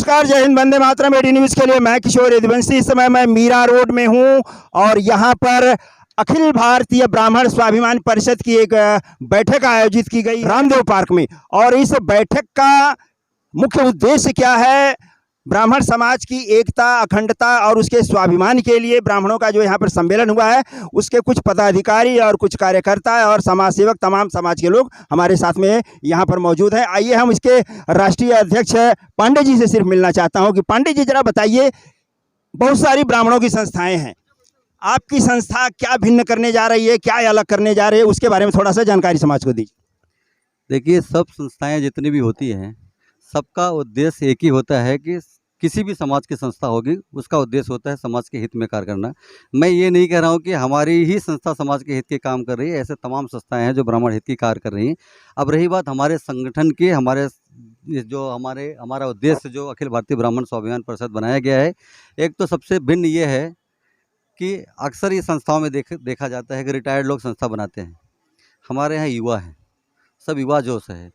नमस्कार, जय Hind, Vande Mataram. AD news के लिए मैं किशोर यदुवंशी। इस समय मैं मीरा रोड में हूं और यहां पर अखिल भारतीय ब्राह्मण स्वाभिमान परिषद की एक बैठक आयोजित की गई रामदेव पार्क में। और इस बैठक का मुख्य उद्देश्य क्या है? ब्राह्मण समाज की एकता, अखंडता और उसके स्वाभिमान के लिए ब्राह्मणों का जो यहाँ पर सम्मेलन हुआ है, उसके कुछ पदाधिकारी और कुछ कार्यकर्ता और समाज सेवक, तमाम समाज के लोग हमारे साथ में यहाँ पर मौजूद हैं। आइए हम इसके राष्ट्रीय अध्यक्ष पांडे जी से सिर्फ मिलना चाहता हूँ कि पांडे जी जरा बताइए, बहुत सारी ब्राह्मणों की संस्थाएं हैं, आपकी संस्था क्या भिन्न करने जा रही है, क्या अलग करने जा रही है, उसके बारे में थोड़ा सा जानकारी समाज को दीजिए। देखिए, सब संस्थाएं जितनी भी होती हैं, सबका उद्देश्य एक ही होता है कि किसी भी समाज की संस्था होगी, उसका उद्देश्य होता है समाज के हित में कार्य करना। मैं ये नहीं कह रहा हूँ कि हमारी ही संस्था समाज के हित के काम कर रही है, ऐसे तमाम संस्थाएं हैं जो ब्राह्मण हित की कार्य कर रही हैं। अब रही बात हमारे संगठन की, हमारा उद्देश्य जो अखिल भारतीय ब्राह्मण स्वाभिमान परिषद बनाया गया है, एक तो सबसे भिन्न ये है कि अक्सर ये संस्थाओं में देखा जाता है कि रिटायर्ड लोग संस्था बनाते हैं। हमारे यहाँ युवा हैं, सब युवा जोश है।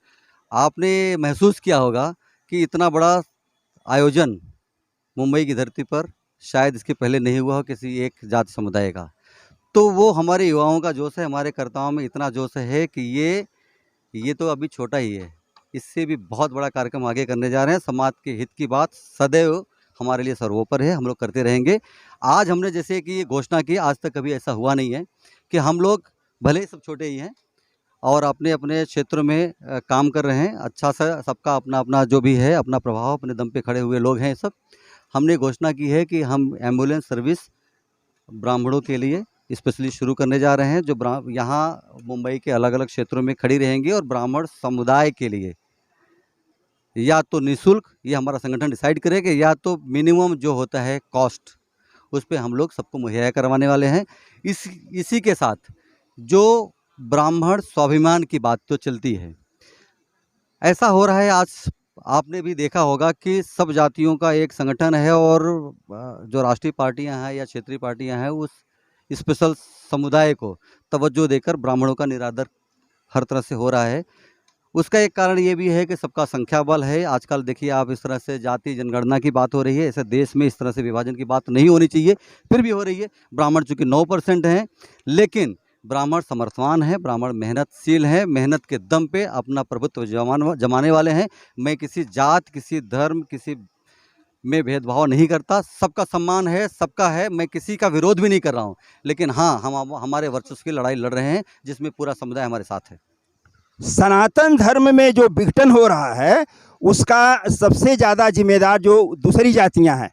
आपने महसूस किया होगा कि इतना बड़ा आयोजन मुंबई की धरती पर शायद इसके पहले नहीं हुआ हो किसी एक जाति समुदाय का। तो वो हमारे युवाओं का जोश है, हमारे कर्ताओं में इतना जोश है कि ये तो अभी छोटा ही है, इससे भी बहुत बड़ा कार्यक्रम आगे करने जा रहे हैं। समाज के हित की बात सदैव हमारे लिए सर्वोपरि है, हम लोग करते रहेंगे। आज हमने जैसे कि ये घोषणा की, आज तक कभी ऐसा हुआ नहीं है कि हम लोग भले ही सब छोटे ही हैं और अपने अपने क्षेत्र में काम कर रहे हैं, अच्छा सा सबका अपना अपना जो भी है, अपना प्रभाव, अपने दम पे खड़े हुए लोग हैं सब। हमने घोषणा की है कि हम एम्बुलेंस सर्विस ब्राह्मणों के लिए स्पेशली शुरू करने जा रहे हैं, जो यहाँ मुंबई के अलग अलग क्षेत्रों में खड़ी रहेंगी और ब्राह्मण समुदाय के लिए या तो निःशुल्क, ये हमारा संगठन डिसाइड करेगा, या तो मिनिमम जो होता है कॉस्ट, उस पर हम लोग सबको मुहैया करवाने वाले हैं। इसी के साथ जो ब्राह्मण स्वाभिमान की बात तो चलती है, ऐसा हो रहा है आज आपने भी देखा होगा कि सब जातियों का एक संगठन है और जो राष्ट्रीय पार्टियां हैं या क्षेत्रीय पार्टियां हैं, उस स्पेशल समुदाय को तवज्जो देकर ब्राह्मणों का निरादर हर तरह से हो रहा है। उसका एक कारण ये भी है कि सबका संख्या बल है। आजकल देखिए आप, इस तरह से जाति जनगणना की बात हो रही है, ऐसे देश में इस तरह से विभाजन की बात नहीं होनी चाहिए, फिर भी हो रही है। ब्राह्मण चूँकि 9% हैं, लेकिन ब्राह्मण समर्थवान है, ब्राह्मण मेहनतशील है, मेहनत के दम पे अपना प्रभुत्व जमाने वाले हैं। मैं किसी जात, किसी धर्म, किसी में भेदभाव नहीं करता, सबका सम्मान है, सबका है, मैं किसी का विरोध भी नहीं कर रहा हूँ। लेकिन हाँ, हम हमारे वर्चस्व की लड़ाई लड़ रहे हैं, जिसमें पूरा समुदाय हमारे साथ है। सनातन धर्म में जो विघटन हो रहा है, उसका सबसे ज़्यादा जिम्मेदार जो दूसरी जातियां हैं,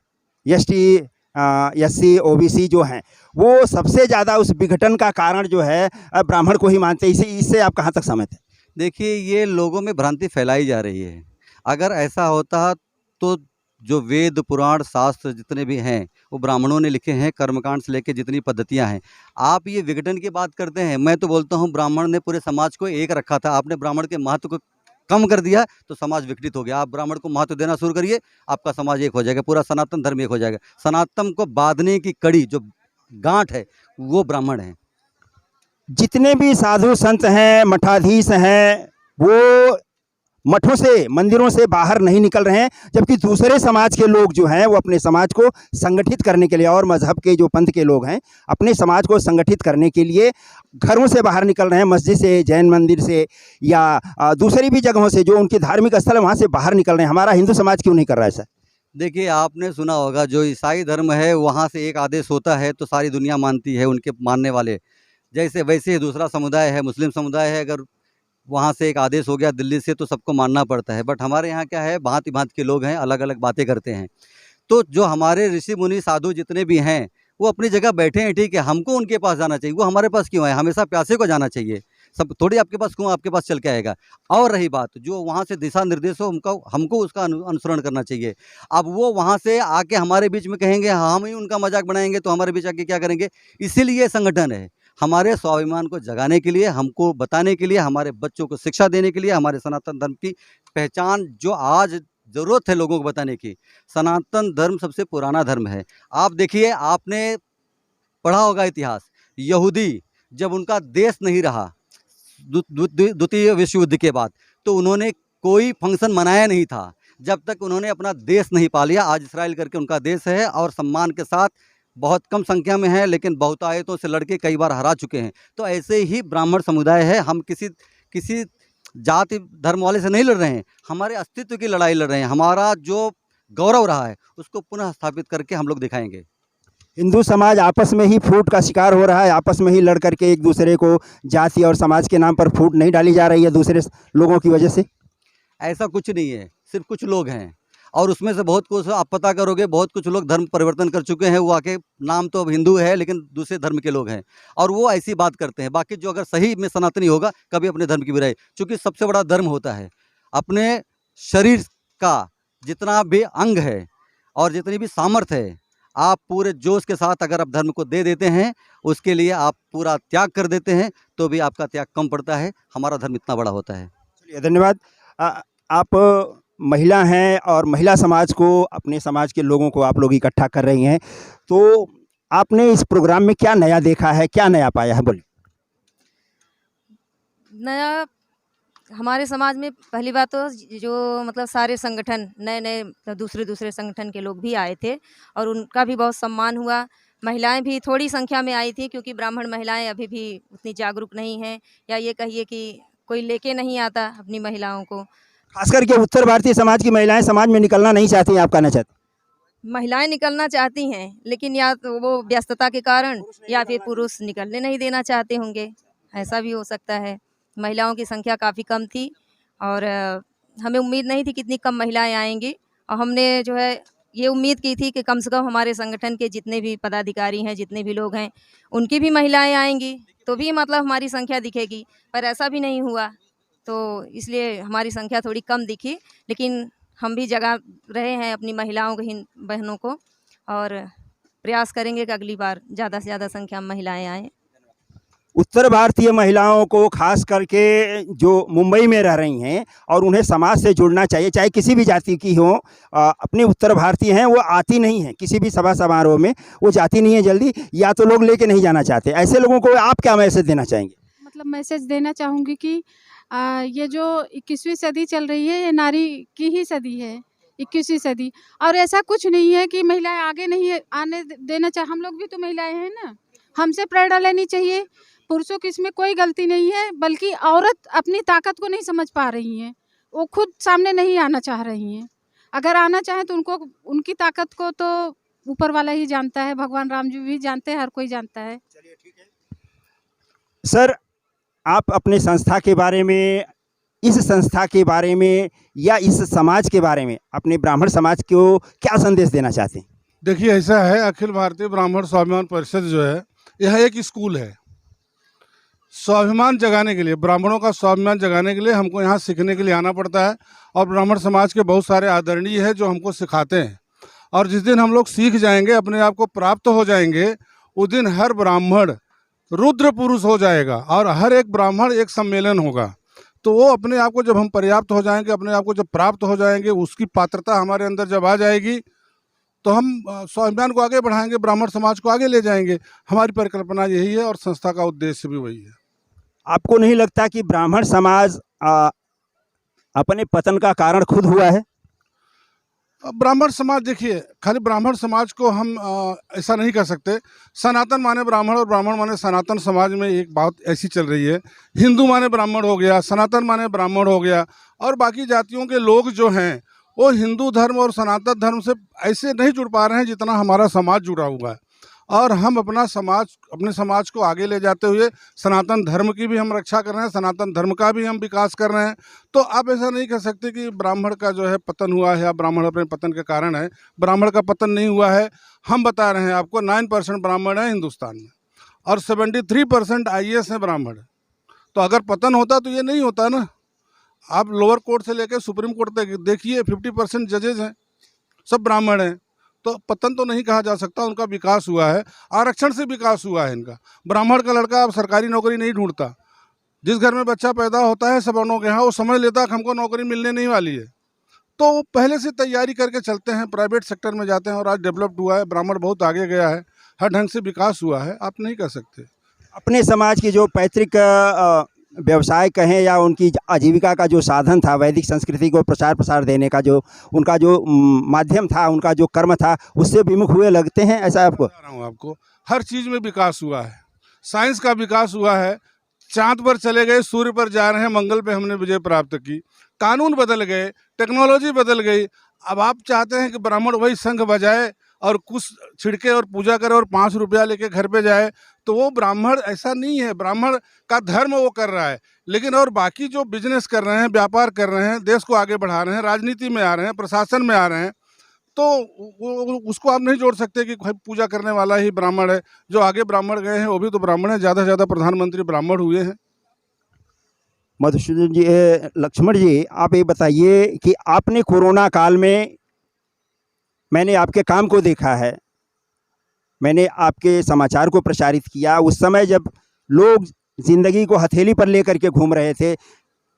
एससी ओबीसी जो हैं, वो सबसे ज़्यादा उस विघटन का कारण जो है ब्राह्मण को ही मानते हैं। इससे आप कहाँ तक सहमत हैं? देखिए, ये लोगों में भ्रांति फैलाई जा रही है। अगर ऐसा होता तो जो वेद पुराण शास्त्र जितने भी हैं वो ब्राह्मणों ने लिखे हैं, कर्मकांड से लेकर जितनी पद्धतियां हैं। आप ये विघटन की बात करते हैं, मैं तो बोलता हूँ ब्राह्मण ने पूरे समाज को एक रखा था। आपने ब्राह्मण के महत्व को कम कर दिया तो समाज विघटित हो गया। आप ब्राह्मण को महत्व देना शुरू करिए, आपका समाज एक हो जाएगा, पूरा सनातन धर्म एक हो जाएगा। सनातन को बांधने की कड़ी, जो गांठ है, वो ब्राह्मण है। जितने भी साधु संत हैं, मठाधीश हैं, वो मठों से, मंदिरों से बाहर नहीं निकल रहे हैं, जबकि दूसरे समाज के लोग जो हैं वो अपने समाज को संगठित करने के लिए, और मजहब के जो पंथ के लोग हैं, अपने समाज को संगठित करने के लिए घरों से बाहर निकल रहे हैं, मस्जिद से, जैन मंदिर से या दूसरी भी जगहों से जो उनके धार्मिक स्थल है वहाँ से बाहर निकल रहे हैं। हमारा हिंदू समाज क्यों नहीं कर रहा है सर? देखिए, आपने सुना होगा जो ईसाई धर्म है, वहाँ से एक आदेश होता है तो सारी दुनिया मानती है, उनके मानने वाले। जैसे वैसे ही दूसरा समुदाय है, मुस्लिम समुदाय है, अगर वहाँ से एक आदेश हो गया दिल्ली से तो सबको मानना पड़ता है। बट हमारे यहाँ क्या है, भांति भांति के लोग हैं, अलग अलग बातें करते हैं। तो जो हमारे ऋषि मुनि साधु जितने भी हैं, वो अपनी जगह बैठे हैं, ठीक है, हमको उनके पास जाना चाहिए। वो हमारे पास क्यों है? हमेशा प्यासे को जाना चाहिए, सब थोड़ी आपके पास क्यों आपके पास चल के आएगा। और रही बात जो वहाँ से दिशा निर्देश हो, हमको उसका अनुसरण करना चाहिए। अब वो वहाँ से आके हमारे बीच में कहेंगे, हम ही उनका मजाक बनाएंगे, तो हमारे बीच आके क्या करेंगे? इसीलिए संगठन है, हमारे स्वाभिमान को जगाने के लिए, हमको बताने के लिए, हमारे बच्चों को शिक्षा देने के लिए, हमारे सनातन धर्म की पहचान जो आज ज़रूरत है लोगों को बताने की। सनातन धर्म सबसे पुराना धर्म है। आप देखिए, आपने पढ़ा होगा इतिहास, यहूदी जब उनका देश नहीं रहा द्वितीय विश्व युद्ध के बाद, तो उन्होंने कोई फंक्शन मनाया नहीं था। जब तक उन्होंने अपना देश नहीं पा लिया। आज इसराइल करके उनका देश है और सम्मान के साथ बहुत कम संख्या में है, लेकिन बहुतायतों से लड़के कई बार हरा चुके हैं। तो ऐसे ही ब्राह्मण समुदाय है। हम किसी जाति धर्म वाले से नहीं लड़ रहे हैं, हमारे अस्तित्व की लड़ाई लड़ रहे हैं। हमारा जो गौरव रहा है उसको पुनः स्थापित करके हम लोग दिखाएंगे। हिंदू समाज आपस में ही फूट का शिकार हो रहा है, आपस में ही लड़ करके एक दूसरे को जाति और समाज के नाम पर फूट नहीं डाली जा रही है दूसरे लोगों की वजह से। ऐसा कुछ नहीं है, सिर्फ कुछ लोग हैं और उसमें से बहुत कुछ आप पता करोगे, बहुत कुछ लोग धर्म परिवर्तन कर चुके हैं। वो आके नाम तो अब हिंदू है लेकिन दूसरे धर्म के लोग हैं और वो ऐसी बात करते हैं। बाकी जो अगर सही में सनातनी होगा कभी अपने धर्म की बुराई, क्योंकि सबसे बड़ा धर्म होता है अपने शरीर का जितना भी अंग है और जितनी भी सामर्थ्य है, आप पूरे जोश के साथ अगर आप धर्म को दे देते हैं, उसके लिए आप पूरा त्याग कर देते हैं, तो भी आपका त्याग कम पड़ता है। हमारा धर्म इतना बड़ा होता है। चलिए, धन्यवाद। आप महिला हैं और महिला समाज को, अपने समाज के लोगों को आप लोग इकट्ठा कर रही हैं, तो आपने इस प्रोग्राम में क्या नया देखा है, क्या नया पाया है? बोलिए। नया हमारे समाज में पहली बात तो जो मतलब सारे संगठन नए नए दूसरे संगठन के लोग भी आए थे और उनका भी बहुत सम्मान हुआ। महिलाएं भी थोड़ी संख्या में आई थी क्योंकि ब्राह्मण महिलाएं अभी भी उतनी जागरूक नहीं हैं, या ये कहिए कि कोई लेके नहीं आता अपनी महिलाओं को। खास करके उत्तर भारतीय समाज की महिलाएं समाज में निकलना नहीं चाहती हैं, आप कहना चाहते हैं? महिलाएं निकलना चाहती हैं लेकिन या तो वो व्यस्तता के कारण या फिर पुरुष निकलने नहीं देना चाहते होंगे, ऐसा भी हो सकता है। महिलाओं की संख्या काफ़ी कम थी और हमें उम्मीद नहीं थी कि इतनी कम महिलाएं आएंगी, और हमने जो है ये उम्मीद की थी कि कम से कम हमारे संगठन के जितने भी पदाधिकारी हैं, जितने भी लोग हैं, उनकी भी महिलाएं आएंगी तो भी मतलब हमारी संख्या दिखेगी, पर ऐसा भी नहीं हुआ। तो इसलिए हमारी संख्या थोड़ी कम दिखी, लेकिन हम भी जगा रहे हैं अपनी महिलाओं को, बहनों को, और प्रयास करेंगे कि अगली बार ज़्यादा से ज़्यादा संख्या में महिलाएं आएँ। उत्तर भारतीय महिलाओं को खास करके जो मुंबई में रह रही हैं और उन्हें समाज से जुड़ना चाहिए, चाहे किसी भी जाति की हो, अपने उत्तर भारतीय हैं, वो आती नहीं हैं किसी भी सभा समारोह में, वो जाती नहीं है जल्दी, या तो लोग लेके नहीं जाना चाहते। ऐसे लोगों को आप क्या मैसेज देना चाहेंगे? मतलब मैसेज देना चाहूँगी कि ये जो 21वीं सदी चल रही है, ये नारी की ही सदी है, 21वीं सदी। और ऐसा कुछ नहीं है कि महिलाएं आगे नहीं आने देना चाहिए। हम लोग भी तो महिलाएं हैं ना, हमसे प्रेरणा लेनी चाहिए। पुरुषों की इसमें कोई गलती नहीं है, बल्कि औरत अपनी ताकत को नहीं समझ पा रही हैं, वो खुद सामने नहीं आना चाह रही हैं। अगर आना चाहें तो उनको, उनकी ताकत को तो ऊपर वाला ही जानता है, भगवान राम जी भी जानते हैं, हर कोई जानता है। चलिए, ठीक है सर, आप अपने संस्था के बारे में, इस संस्था के बारे में या इस समाज के बारे में, अपने ब्राह्मण समाज को क्या संदेश देना चाहते हैं? देखिए, ऐसा है, अखिल भारतीय ब्राह्मण स्वाभिमान परिषद जो है, यह एक स्कूल है। स्वाभिमान जगाने के लिए, ब्राह्मणों का स्वाभिमान जगाने के लिए हमको यहाँ सीखने के लिए आना पड़ता है, और ब्राह्मण समाज के बहुत सारे आदरणीय है जो हमको सिखाते हैं। और जिस दिन हम लोग सीख जाएंगे, अपने आप को प्राप्त हो जाएंगे, उस दिन हर ब्राह्मण रुद्र पुरुष हो जाएगा और हर एक ब्राह्मण एक सम्मेलन होगा। तो वो अपने आप को, जब हम पर्याप्त हो जाएंगे, अपने आप को जब प्राप्त हो जाएंगे, उसकी पात्रता हमारे अंदर जब आ जाएगी, तो हम स्वाभिमान को आगे बढ़ाएंगे, ब्राह्मण समाज को आगे ले जाएंगे। हमारी परिकल्पना यही है और संस्था का उद्देश्य भी वही है। आपको नहीं लगता कि ब्राह्मण समाज अपने पतन का कारण खुद हुआ है? ब्राह्मण समाज, देखिए, खाली ब्राह्मण समाज को हम ऐसा नहीं कर सकते। सनातन माने ब्राह्मण और ब्राह्मण माने सनातन समाज में एक बात ऐसी चल रही है, हिंदू माने ब्राह्मण हो गया, सनातन माने ब्राह्मण हो गया, और बाकी जातियों के लोग जो हैं वो हिंदू धर्म और सनातन धर्म से ऐसे नहीं जुड़ पा रहे हैं जितना हमारा समाज जुड़ा हुआ है। और हम अपना समाज, अपने समाज को आगे ले जाते हुए सनातन धर्म की भी हम रक्षा कर रहे हैं, सनातन धर्म का भी हम विकास कर रहे हैं। तो आप ऐसा नहीं कह सकते कि ब्राह्मण का जो है पतन हुआ है या ब्राह्मण अपने पतन के कारण है। ब्राह्मण का पतन नहीं हुआ है। हम बता रहे हैं आपको, 9% ब्राह्मण है हिंदुस्तान में और 73% IAS हैं ब्राह्मण। तो अगर पतन होता तो ये नहीं होता ना। आप लोअर कोर्ट से लेकर सुप्रीम कोर्ट तक देखिए, 50% जजेज हैं, सब ब्राह्मण हैं। तो पतन तो नहीं कहा जा सकता, उनका विकास हुआ है, आरक्षण से विकास हुआ है इनका। ब्राह्मण का लड़का अब सरकारी नौकरी नहीं ढूंढता। जिस घर में बच्चा पैदा होता है सवर्णों के यहाँ, वो समझ लेता कि हमको नौकरी मिलने नहीं वाली है, तो वो पहले से तैयारी करके चलते हैं, प्राइवेट सेक्टर में जाते हैं और आज डेवलप्ड हुआ है। ब्राह्मण बहुत आगे गया है, हर ढंग से विकास हुआ है, आप नहीं कह सकते। अपने समाज की जो पैतृक व्यवसाय कहें या उनकी आजीविका का जो साधन था, वैदिक संस्कृति को प्रचार प्रसार देने का जो उनका जो माध्यम था, उनका जो कर्म था, उससे विमुख हुए लगते हैं, ऐसा आपको? बता रहा हूँ आपको, हर चीज़ में विकास हुआ है। साइंस का विकास हुआ है, चांद पर चले गए, सूर्य पर जा रहे हैं, मंगल पे हमने विजय प्राप्त की, कानून बदल गए, टेक्नोलॉजी बदल गई। अब आप चाहते हैं कि ब्राह्मण वही शंख बजाए और कुछ छिड़के और पूजा करे और 5 रुपया लेके घर पे जाए, तो वो ब्राह्मण ऐसा नहीं है। ब्राह्मण का धर्म वो कर रहा है, लेकिन और बाकी जो बिजनेस कर रहे हैं, व्यापार कर रहे हैं, देश को आगे बढ़ा रहे हैं, राजनीति में आ रहे हैं, प्रशासन में आ रहे हैं, तो उसको आप नहीं जोड़ सकते कि पूजा करने वाला ही ब्राह्मण है। जो आगे ब्राह्मण गए हैं वो भी तो ब्राह्मण है, ज़्यादा से ज़्यादा प्रधानमंत्री ब्राह्मण हुए हैं। मधुसूदन जी, लक्ष्मण जी, आप ये बताइए कि आपने कोरोना काल में, मैंने आपके काम को देखा है, मैंने आपके समाचार को प्रसारित किया, उस समय जब लोग ज़िंदगी को हथेली पर लेकर के घूम रहे थे,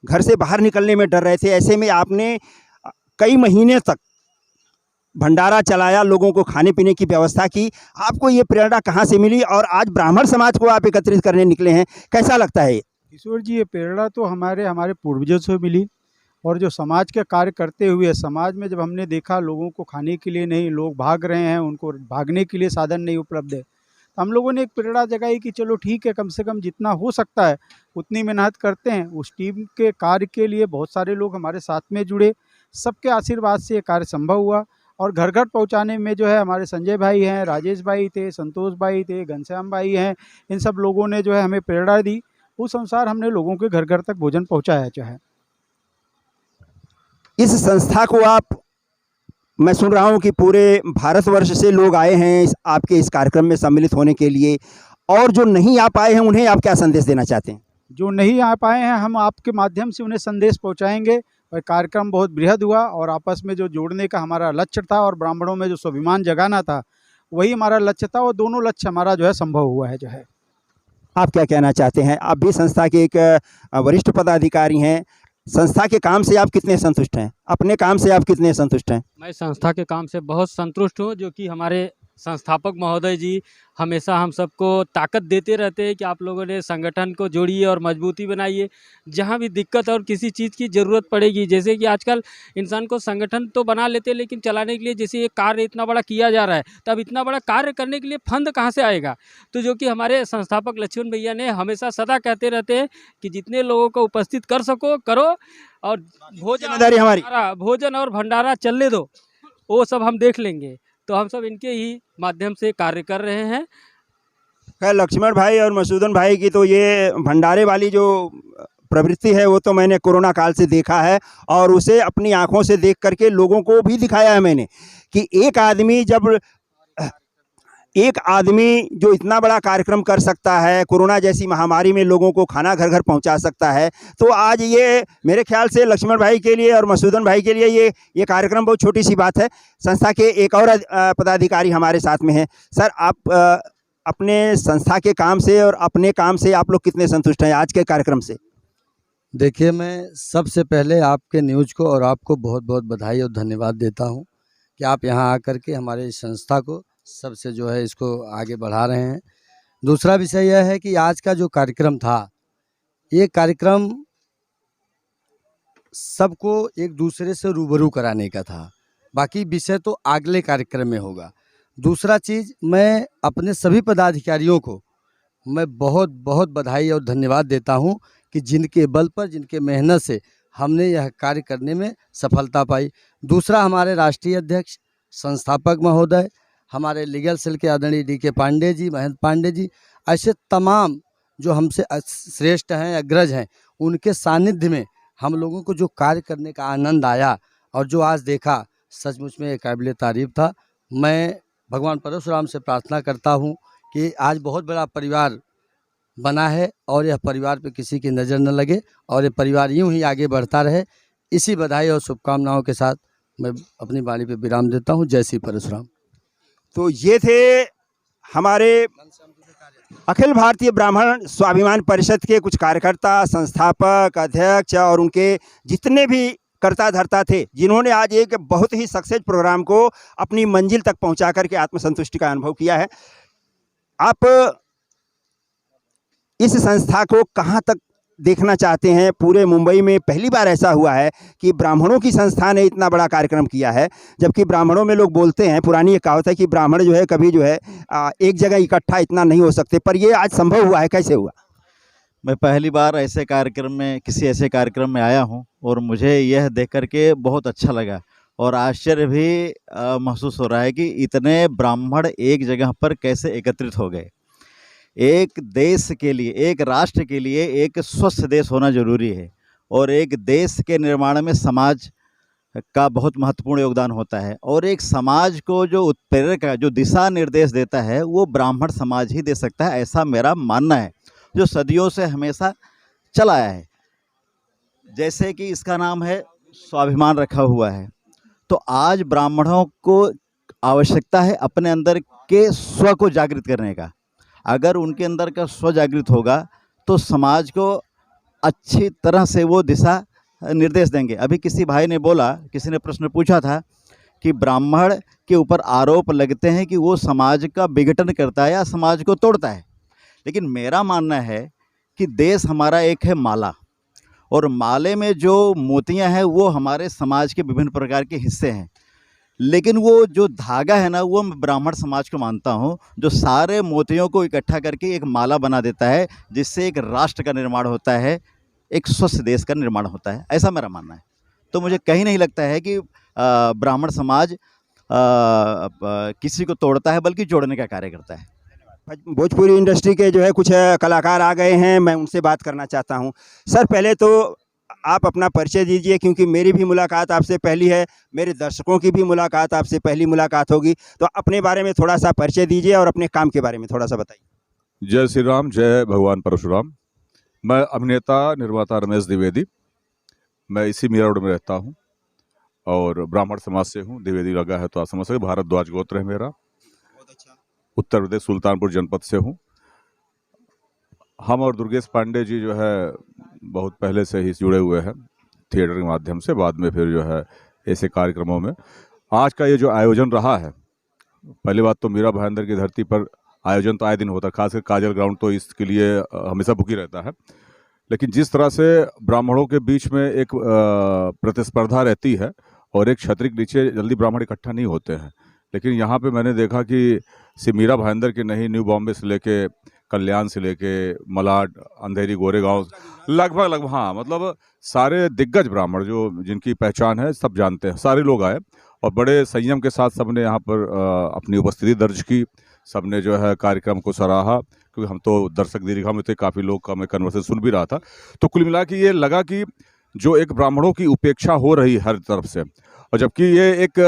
घर से बाहर निकलने में डर रहे थे, ऐसे में आपने कई महीने तक भंडारा चलाया, लोगों को खाने पीने की व्यवस्था की। आपको ये प्रेरणा कहाँ से मिली और आज ब्राह्मण समाज को आप एकत्रित करने निकले हैं, कैसा लगता है? किशोर जी, ये प्रेरणा तो हमारे पूर्वजों से मिली, और जो समाज के कार्य करते हुए समाज में जब हमने देखा लोगों को खाने के लिए नहीं, लोग भाग रहे हैं, उनको भागने के लिए साधन नहीं उपलब्ध है, तो हम लोगों ने एक प्रेरणा जगाई कि चलो ठीक है, कम से कम जितना हो सकता है उतनी मेहनत करते हैं। उस टीम के कार्य के लिए बहुत सारे लोग हमारे साथ में जुड़े, सबके आशीर्वाद से ये कार्य संभव हुआ। और घर घर पहुंचाने में जो है हमारे संजय भाई हैं, राजेश भाई थे, संतोष भाई थे, घनश्याम भाई हैं, इन सब लोगों ने जो है हमें प्रेरणा दी। उस अनुसार हमने लोगों के घर घर तक भोजन पहुंचाया जो है। इस संस्था को आप, मैं सुन रहा हूँ कि पूरे भारतवर्ष से लोग आए हैं आपके इस कार्यक्रम में सम्मिलित होने के लिए, और जो नहीं आ पाए हैं उन्हें आप क्या संदेश देना चाहते हैं? जो नहीं आ पाए हैं, हम आपके माध्यम से उन्हें संदेश पहुंचाएंगे। और कार्यक्रम बहुत बृहद हुआ, और आपस में जो जोड़ने का हमारा लक्ष्य था और ब्राह्मणों में जो स्वाभिमान जगाना था, वही हमारा लक्ष्य था, और दोनों लक्ष्य हमारा जो है संभव हुआ है जो है। आप क्या कहना चाहते हैं? आप भी संस्था के एक वरिष्ठ पदाधिकारी हैं, संस्था के काम से आप कितने संतुष्ट हैं? अपने काम से आप कितने संतुष्ट हैं? मैं संस्था के काम से बहुत संतुष्ट हूँ, जो कि हमारे संस्थापक महोदय जी हमेशा हम सबको ताकत देते रहते हैं कि आप लोगों ने संगठन को जोड़िए और मजबूती बनाइए। जहाँ भी दिक्कत और किसी चीज़ की ज़रूरत पड़ेगी, जैसे कि आजकल इंसान को संगठन तो बना लेते हैं, लेकिन चलाने के लिए जैसे ये कार्य इतना बड़ा किया जा रहा है, तब इतना बड़ा कार्य करने के लिए फंड कहाँ से आएगा? तो जो कि हमारे संस्थापक लक्ष्मण भैया ने हमेशा सदा कहते रहते हैं कि जितने लोगों को उपस्थित कर सको करो, और जिम्मेदारी हमारी। भोजन और भंडारा चलने दो, वो सब हम देख लेंगे। तो हम सब इनके ही माध्यम से कार्य कर रहे हैं। खैर, लक्ष्मण भाई और मधुसूदन भाई की तो ये भंडारे वाली जो प्रवृत्ति है वो तो मैंने कोरोना काल से देखा है, और उसे अपनी आंखों से देख करके लोगों को भी दिखाया है मैंने कि एक आदमी जो इतना बड़ा कार्यक्रम कर सकता है, कोरोना जैसी महामारी में लोगों को खाना घर घर पहुंचा सकता है, तो आज ये मेरे ख्याल से लक्ष्मण भाई के लिए और मधुसूदन भाई के लिए ये कार्यक्रम बहुत छोटी सी बात है। संस्था के एक और पदाधिकारी हमारे साथ में हैं। सर, आप अपने संस्था के काम से और अपने काम से आप लोग कितने संतुष्ट हैं आज के कार्यक्रम से? देखिए, मैं सबसे पहले आपके न्यूज़ को और आपको बहुत बहुत बधाई और धन्यवाद देता हूं कि आप यहां आकर के हमारे इस संस्था को सबसे जो है इसको आगे बढ़ा रहे हैं। दूसरा विषय यह है कि आज का जो कार्यक्रम था, ये कार्यक्रम सबको एक दूसरे से रूबरू कराने का था, बाकी विषय तो अगले कार्यक्रम में होगा। दूसरा चीज़, मैं अपने सभी पदाधिकारियों को मैं बहुत बहुत बधाई और धन्यवाद देता हूं कि जिनके बल पर, जिनके मेहनत से हमने यह कार्य करने में सफलता पाई। दूसरा, हमारे राष्ट्रीय अध्यक्ष, संस्थापक महोदय, हमारे लीगल सेल के आदरणीय डी.के. पांडे जी, महेंद्र पांडे जी, ऐसे तमाम जो हमसे श्रेष्ठ हैं, अग्रज हैं, उनके सानिध्य में हम लोगों को जो कार्य करने का आनंद आया और जो आज देखा, सचमुच में काबिल तारीफ था। मैं भगवान परशुराम से प्रार्थना करता हूं कि आज बहुत बड़ा परिवार बना है और यह परिवार पे किसी की नज़र न लगे और ये परिवार यूं ही आगे बढ़ता रहे। इसी बधाई और शुभकामनाओं के साथ मैं अपनी वाणी पे विराम देता हूं। जय श्री परशुराम। तो ये थे हमारे अखिल भारतीय ब्राह्मण स्वाभिमान परिषद के कुछ कार्यकर्ता, संस्थापक, अध्यक्ष और उनके जितने भी कर्ता धर्ता थे, जिन्होंने आज एक बहुत ही सक्सेस प्रोग्राम को अपनी मंजिल तक पहुंचा करके आत्मसंतुष्टि का अनुभव किया है। आप इस संस्था को कहां तक देखना चाहते हैं। पूरे मुंबई में पहली बार ऐसा हुआ है कि ब्राह्मणों की संस्था ने इतना बड़ा कार्यक्रम किया है, जबकि ब्राह्मणों में लोग बोलते हैं, पुरानी एक कहावत है कि ब्राह्मण जो है कभी जो है एक जगह इकट्ठा इतना नहीं हो सकते, पर ये आज संभव हुआ है। कैसे हुआ? मैं पहली बार ऐसे कार्यक्रम में किसी ऐसे कार्यक्रम में आया हूं और मुझे यह देख कर के बहुत अच्छा लगा और आश्चर्य भी महसूस हो रहा है कि इतने ब्राह्मण एक जगह पर कैसे एकत्रित हो गए। एक देश के लिए, एक राष्ट्र के लिए एक स्वस्थ देश होना जरूरी है और एक देश के निर्माण में समाज का बहुत महत्वपूर्ण योगदान होता है और एक समाज को जो उत्प्रेरक है, जो दिशा निर्देश देता है, वो ब्राह्मण समाज ही दे सकता है, ऐसा मेरा मानना है, जो सदियों से हमेशा चला आया है। जैसे कि इसका नाम है स्वाभिमान रखा हुआ है, तो आज ब्राह्मणों को आवश्यकता है अपने अंदर के स्व को जागृत करने का। अगर उनके अंदर का स्व जागृत होगा तो समाज को अच्छी तरह से वो दिशा निर्देश देंगे। अभी किसी भाई ने बोला, किसी ने प्रश्न पूछा था कि ब्राह्मण के ऊपर आरोप लगते हैं कि वो समाज का विघटन करता है या समाज को तोड़ता है, लेकिन मेरा मानना है कि देश हमारा एक है माला, और माले में जो मोतियां हैं वो हमारे समाज के विभिन्न प्रकार के हिस्से हैं, लेकिन वो जो धागा है ना, वो मैं ब्राह्मण समाज को मानता हूँ, जो सारे मोतियों को इकट्ठा करके एक माला बना देता है, जिससे एक राष्ट्र का निर्माण होता है, एक स्वस्थ देश का निर्माण होता है, ऐसा मेरा मानना है। तो मुझे कहीं नहीं लगता है कि ब्राह्मण समाज किसी को तोड़ता है, बल्कि जोड़ने का कार्य करता है। भोजपुरी इंडस्ट्री के जो है कुछ कलाकार आ गए हैं, मैं उनसे बात करना चाहता हूं। सर, पहले तो आप अपना परिचय दीजिए, क्योंकि मेरी भी मुलाकात आपसे पहली है, मेरे दर्शकों की भी मुलाकात आपसे पहली मुलाकात होगी, तो अपने बारे में थोड़ा सा परिचय दीजिए और अपने काम के बारे में थोड़ा सा बताइए। जय श्री राम, जय भगवान परशुराम। मैं अभिनेता निर्माता रमेश द्विवेदी, मैं इसी मीरा रोड में रहता हूँ और ब्राह्मण समाज से हूँ। द्विवेदी लगा है तो आप समझ सकते, भारद्वाज गोत्र है मेरा। उत्तर प्रदेश सुल्तानपुर जनपद से हूँ। हम और दुर्गेश पांडे जी जो है बहुत पहले से ही जुड़े हुए हैं थिएटर के माध्यम से, बाद में फिर जो है ऐसे कार्यक्रमों में। आज का ये जो आयोजन रहा है, पहली बात तो मीरा भाईंदर की धरती पर आयोजन तो आए दिन होता है, खासकर काजल ग्राउंड तो इसके लिए हमेशा बुक ही रहता है, लेकिन जिस तरह से ब्राह्मणों के बीच में एक प्रतिस्पर्धा रहती है और एक छतरी के नीचे जल्दी ब्राह्मण इकट्ठा नहीं होते हैं, लेकिन यहाँ पे मैंने देखा कि सिर्फ मीरा भाईंदर के नहीं, न्यू बॉम्बे से लेके कल्याण से लेके मलाड, अंधेरी, गोरेगांव, लगभग हाँ, मतलब सारे दिग्गज ब्राह्मण जो जिनकी पहचान है सब जानते हैं, सारे लोग आए और बड़े संयम के साथ सबने यहाँ पर अपनी उपस्थिति दर्ज की। सबने जो है कार्यक्रम को सराहा, क्योंकि हम तो दर्शक दीर्घा में थे, काफ़ी लोग का मैं कन्वर्सेशन सुन भी रहा था। तो कुल मिला के ये लगा कि जो एक ब्राह्मणों की उपेक्षा हो रही हर तरफ से, और जबकि ये एक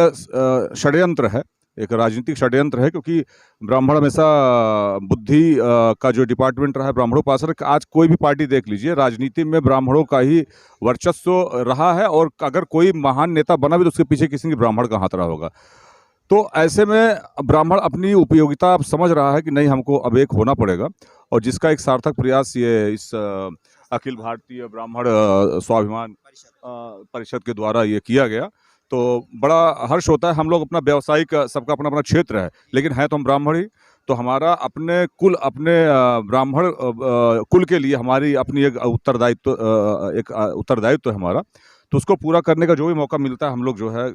षड्यंत्र है, एक राजनीतिक षड्यंत्र है, क्योंकि ब्राह्मण हमेशा बुद्धि का जो डिपार्टमेंट रहा है ब्राह्मणों पास, आज कोई भी पार्टी देख लीजिए, राजनीति में ब्राह्मणों का ही वर्चस्व रहा है, और अगर कोई महान नेता बना भी तो उसके पीछे किसी ब्राह्मण का हाथ रहा होगा। तो ऐसे में ब्राह्मण अपनी उपयोगिता अब समझ रहा है कि नहीं, हमको अब एक होना पड़ेगा, और जिसका एक सार्थक प्रयास ये इस अखिल भारतीय ब्राह्मण स्वाभिमान परिषद के द्वारा ये किया गया। तो बड़ा हर्ष होता है। हम लोग अपना व्यावसायिक, सबका अपना अपना क्षेत्र है, लेकिन है तो हम ब्राह्मण ही, तो हमारा अपने कुल, अपने ब्राह्मण कुल के लिए हमारी अपनी एक उत्तरदायित्व है हमारा, तो उसको पूरा करने का जो भी मौका मिलता है हम लोग जो है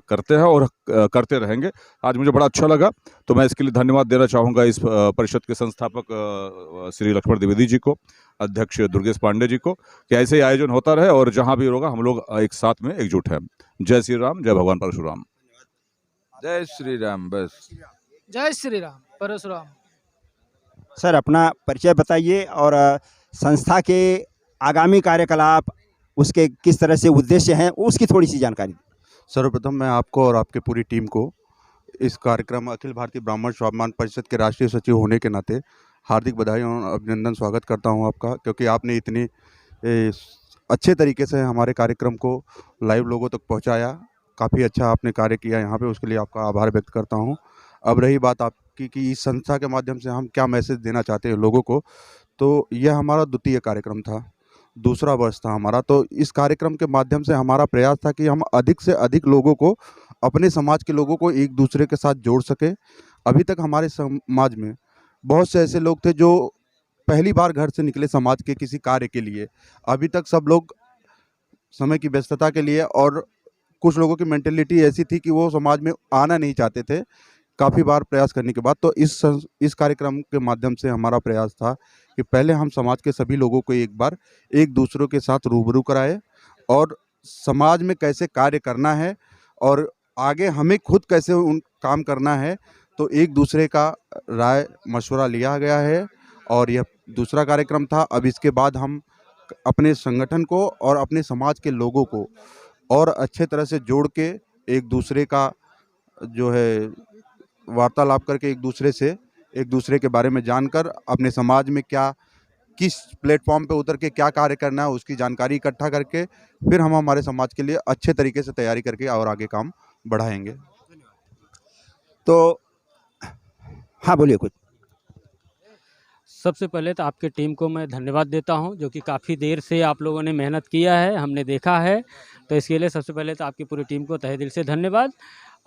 करते हैं और करते रहेंगे। आज मुझे बड़ा अच्छा लगा, तो मैं इसके लिए धन्यवाद देना चाहूँगा इस परिषद के संस्थापक श्री लक्ष्मण द्विवेदी जी को, अध्यक्ष दुर्गेश पांडे जी को, कि ऐसे ही आयोजन होता रहे और जहाँ भी होगा हम लोग एक साथ में एकजुट हैं। जय श्री राम, जय भगवान परशुराम। जय श्री राम। बस जय श्री राम, परशुराम। सर, अपना परिचय बताइए और संस्था के आगामी कार्यकलाप, उसके किस तरह से उद्देश्य हैं, उसकी थोड़ी सी जानकारी। सर्वप्रथम मैं आपको और आपके पूरी टीम को इस कार्यक्रम अखिल भारतीय ब्राह्मण स्वाभिमान परिषद के राष्ट्रीय सचिव होने के नाते हार्दिक बधाई और अभिनंदन स्वागत करता हूं आपका, क्योंकि आपने इतनी अच्छे तरीके से हमारे कार्यक्रम को लाइव लोगों तक पहुंचाया। काफ़ी अच्छा आपने कार्य किया यहाँ पे, उसके लिए आपका आभार व्यक्त करता हूं। अब रही बात आपकी कि इस संस्था के माध्यम से हम क्या मैसेज देना चाहते हैं लोगों को, तो यह हमारा द्वितीय कार्यक्रम था, दूसरा वर्ष था हमारा। तो इस कार्यक्रम के माध्यम से हमारा प्रयास था कि हम अधिक से अधिक लोगों को, अपने समाज के लोगों को एक दूसरे के साथ जोड़ सके। अभी तक हमारे समाज में बहुत से ऐसे लोग थे जो पहली बार घर से निकले समाज के किसी कार्य के लिए। अभी तक सब लोग समय की व्यस्तता के लिए, और कुछ लोगों की मेंटेलिटी ऐसी थी कि वो समाज में आना नहीं चाहते थे काफ़ी बार प्रयास करने के बाद। तो इस कार्यक्रम के माध्यम से हमारा प्रयास था कि पहले हम समाज के सभी लोगों को एक बार एक दूसरों के साथ रूबरू कराए, और समाज में कैसे कार्य करना है और आगे हमें खुद कैसे उन काम करना है, तो एक दूसरे का राय मशवरा लिया गया है। और यह दूसरा कार्यक्रम था। अब इसके बाद हम अपने संगठन को और अपने समाज के लोगों को और अच्छे तरह से जोड़ के एक दूसरे का जो है वार्तालाप करके एक दूसरे के बारे में जानकर अपने समाज में किस प्लेटफॉर्म पे उतर के क्या कार्य करना है उसकी जानकारी इकट्ठा करके फिर हम हमारे समाज के लिए अच्छे तरीके से तैयारी करके और आगे काम बढ़ाएंगे। तो हाँ, बोलिए कुछ। सबसे पहले तो आपके टीम को मैं धन्यवाद देता हूं, जो कि काफ़ी देर से आप लोगों ने मेहनत किया है, हमने देखा है। तो इसके लिए सबसे पहले तो आपकी पूरी टीम को तहे दिल से धन्यवाद।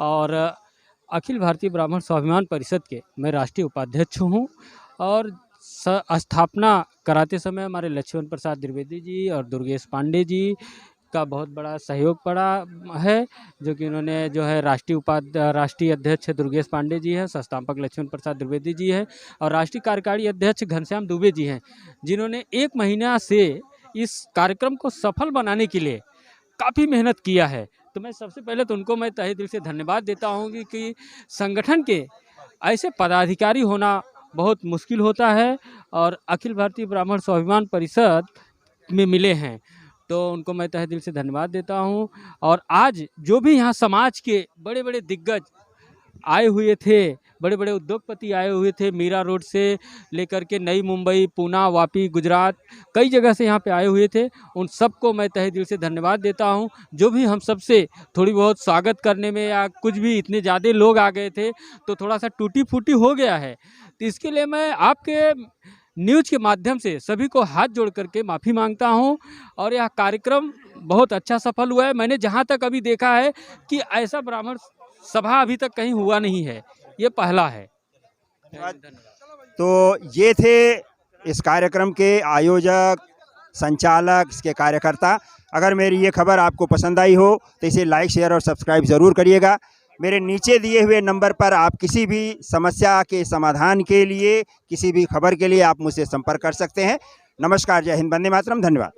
और अखिल भारतीय ब्राह्मण स्वाभिमान परिषद के मैं राष्ट्रीय उपाध्यक्ष हूं, और स्थापना कराते समय हमारे लक्ष्मण प्रसाद द्विवेदी जी और दुर्गेश पांडे जी का बहुत बड़ा सहयोग पड़ा है, जो कि उन्होंने जो है राष्ट्रीय अध्यक्ष दुर्गेश पांडे जी हैं, संस्थापक लक्ष्मण प्रसाद द्विवेदी जी हैं, और राष्ट्रीय कार्यकारी अध्यक्ष घनश्याम दुबे जी हैं, जिन्होंने 1 महीना से इस कार्यक्रम को सफल बनाने के लिए काफ़ी मेहनत किया है। तो मैं सबसे पहले तो उनको मैं तहे दिल से धन्यवाद देता हूँ कि संगठन के ऐसे पदाधिकारी होना बहुत मुश्किल होता है, और अखिल भारतीय ब्राह्मण स्वाभिमान परिषद में मिले हैं, तो उनको मैं तहे दिल से धन्यवाद देता हूं। और आज जो भी यहाँ समाज के बड़े बड़े दिग्गज आए हुए थे, बड़े बड़े उद्योगपति आए हुए थे, मीरा रोड से लेकर के नई मुंबई, पूना, वापी, गुजरात, कई जगह से यहाँ पे आए हुए थे, उन सबको मैं तहे दिल से धन्यवाद देता हूँ। जो भी हम सबसे थोड़ी बहुत स्वागत करने में या कुछ भी इतने ज़्यादा लोग आ गए थे तो थोड़ा सा टूटी फूटी हो गया है, तो इसके लिए मैं आपके न्यूज़ के माध्यम से सभी को हाथ जोड़ करके माफ़ी मांगता हूं। और यह कार्यक्रम बहुत अच्छा सफल हुआ है। मैंने जहां तक अभी देखा है कि ऐसा ब्राह्मण सभा अभी तक कहीं हुआ नहीं है, ये पहला है। तो ये थे इस कार्यक्रम के आयोजक, संचालक, इसके कार्यकर्ता। अगर मेरी ये खबर आपको पसंद आई हो तो इसे लाइक, शेयर और सब्सक्राइब ज़रूर करिएगा। मेरे नीचे दिए हुए नंबर पर आप किसी भी समस्या के समाधान के लिए, किसी भी खबर के लिए आप मुझसे संपर्क कर सकते हैं। नमस्कार, जय हिंद, वंदे मातरम, धन्यवाद।